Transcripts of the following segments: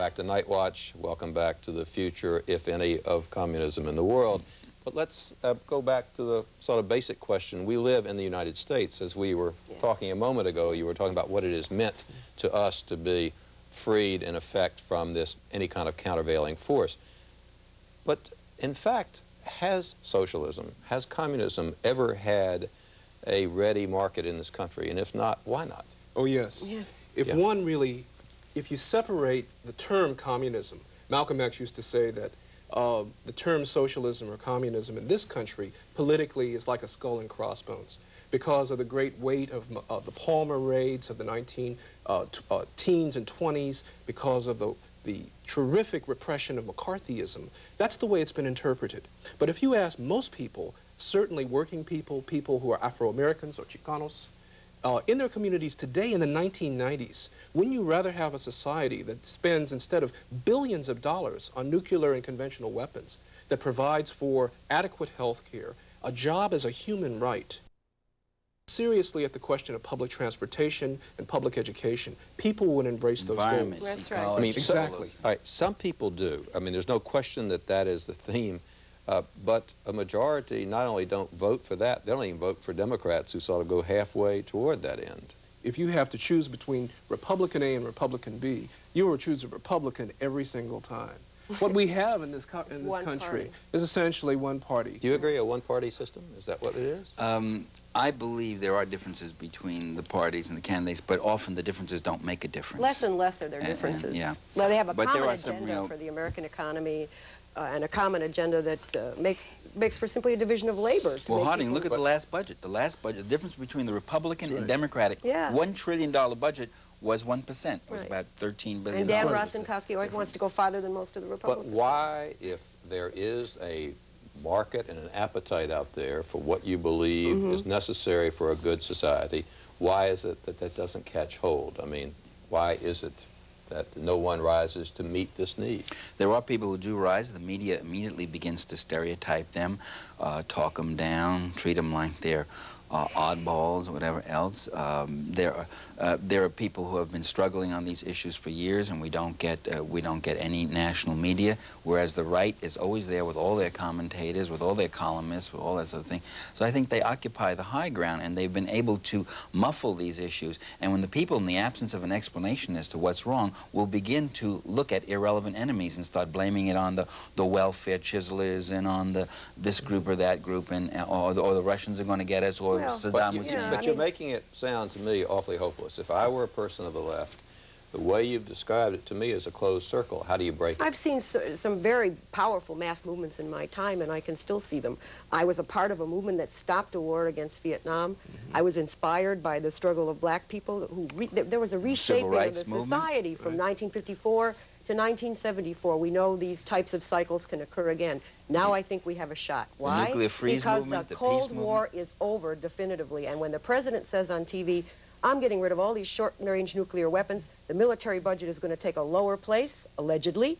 back to Night Watch. Welcome back to the future, if any, of communism in the world. But let's go back to the sort of basic question. We live in the United States. As we were talking a moment ago, you were talking about what it is meant to us to be freed, in effect, from this any kind of countervailing force. But in fact, has socialism, has communism ever had a ready market in this country? And if not, why not? Oh, yes. Yeah. If you separate the term communism, Malcolm X used to say that the term socialism or communism in this country politically is like a skull and crossbones because of the great weight of the Palmer raids of the teens and 20s, because of the terrific repression of McCarthyism. That's the way it's been interpreted. But if you ask most people, certainly working people, people who are Afro-Americans or Chicanos, in their communities today in the 1990s, wouldn't you rather have a society that spends, instead of billions of dollars on nuclear and conventional weapons, that provides for adequate health care, a job as a human right, seriously at the question of public transportation and public education, people would embrace those goals. That's right. I mean, exactly. All right, some people do. I mean, there's no question that that is the theme. But a majority not only don't vote for that, they don't even vote for Democrats who sort of go halfway toward that end. If you have to choose between Republican A and Republican B, you will choose a Republican every single time. What we have in this country is essentially one party. Do you agree, a one-party system? Is that what it is? I believe there are differences between the parties and the candidates, but often the differences don't make a difference. Less and less are there differences. Yeah. Well, they have a common agenda some real... for the American economy, and a common agenda that makes for simply a division of labor. Well, Harding, look at the last budget. The last budget, the difference between the Republican and Democratic, $1 trillion budget was 1%. It was about $13 billion. And Dan Rostenkowski always wants to go farther than most of the Republicans. But why, if there is a market and an appetite out there for what you believe is necessary for a good society, why is it that that doesn't catch hold? I mean, why is it that no one rises to meet this need? There are people who do rise. The media immediately begins to stereotype them, talk them down, treat them like they're oddballs or whatever else. There are people who have been struggling on these issues for years, and we don't get any national media, whereas the right is always there with all their commentators, with all their columnists, with all that sort of thing. So I think they occupy the high ground, and they've been able to muffle these issues. And when the people, in the absence of an explanation as to what's wrong, will begin to look at irrelevant enemies and start blaming it on the welfare chiselers and on this group or that group, and or the Russians are going to get us, or Saddam Hussein. But you're making it sound to me awfully hopeless. If I were a person of the left, the way you've described it to me is a closed circle. How do you break it? I've seen some very powerful mass movements in my time, and I can still see them. I was a part of a movement that stopped a war against Vietnam. I was inspired by the struggle of black people. There was a reshaping of the society from 1954 to 1974. We know these types of cycles can occur again. Now I think we have a shot. Why? The nuclear freeze because movement, the Cold War is over definitively. And when the president says on TV, I'm getting rid of all these short-range nuclear weapons, the military budget is going to take a lower place, allegedly,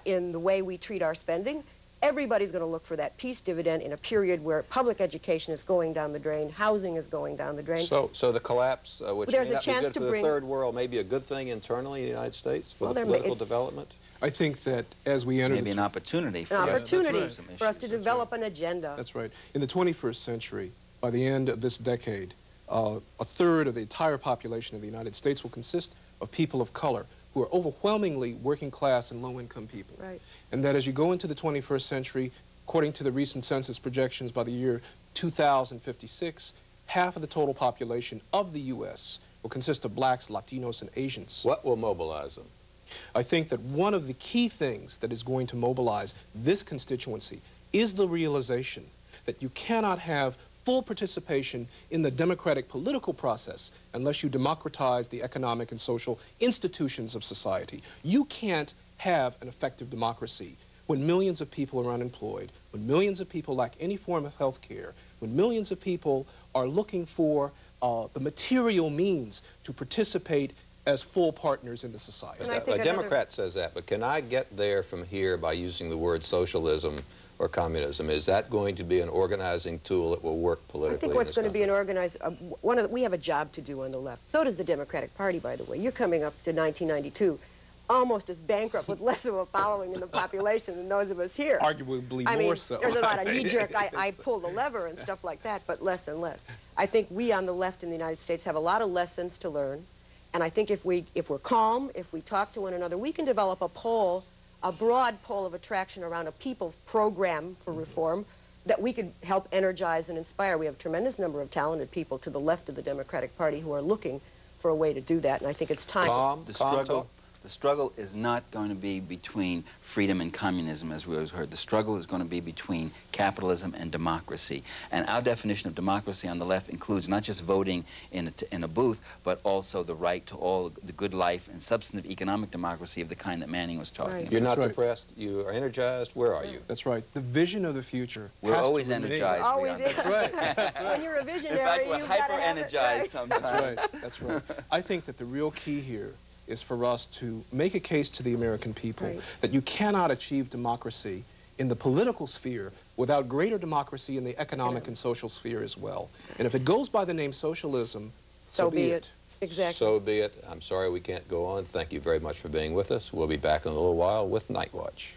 in the way we treat our spending. Everybody's going to look for that peace dividend in a period where public education is going down the drain, housing is going down the drain. So the collapse, which may not be good for the third world, may be a good thing internally in the United States for the political development? I think that as we enter maybe an opportunity for us to develop an agenda. That's right. In the 21st century, by the end of this decade, a third of the entire population of the United States will consist of people of color, who are overwhelmingly working class and low-income people. Right. And that as you go into the 21st century, according to the recent census projections, by the year 2056, half of the total population of the U.S. will consist of blacks, Latinos, and Asians. What will mobilize them? I think that one of the key things that is going to mobilize this constituency is the realization that you cannot have full participation in the democratic political process unless you democratize the economic and social institutions of society. You can't have an effective democracy when millions of people are unemployed, when millions of people lack any form of health care, when millions of people are looking for the material means to participate as full partners in the society. A Democrat says that, but can I get there from here by using the word socialism or communism? Is that going to be an organizing tool that will work politically? I think what's going to be an organized, we have a job to do on the left. So does the Democratic Party, by the way. You're coming up to 1992. almost as bankrupt with less of a following in the population than those of us here. Arguably I mean, more so. there's a lot of knee-jerk, I pull the lever and stuff like that, but less and less. I think we on the left in the United States have a lot of lessons to learn, and I think if we're calm, if we talk to one another, we can develop a pole, a broad pole of attraction around a people's program for reform that we could help energize and inspire. We have a tremendous number of talented people to the left of the Democratic Party who are looking for a way to do that, and I think it's time. The struggle is not going to be between freedom and communism, as we always heard. The struggle is going to be between capitalism and democracy. And our definition of democracy on the left includes not just voting in a booth, but also the right to all the good life and substantive economic democracy of the kind that Manning was talking about. You're not depressed. You are energized. Where are you? That's right. The vision of the future. We're always energized. That's right. That's right. When you're a visionary, in fact, we're you've gotta have it, hyper-energized right? sometimes. That's right. That's right. I think that the real key here is for us to make a case to the American people that you cannot achieve democracy in the political sphere without greater democracy in the economic and social sphere as well. And if it goes by the name socialism, so be it. Exactly. So be it. I'm sorry we can't go on. Thank you very much for being with us. We'll be back in a little while with Night Watch.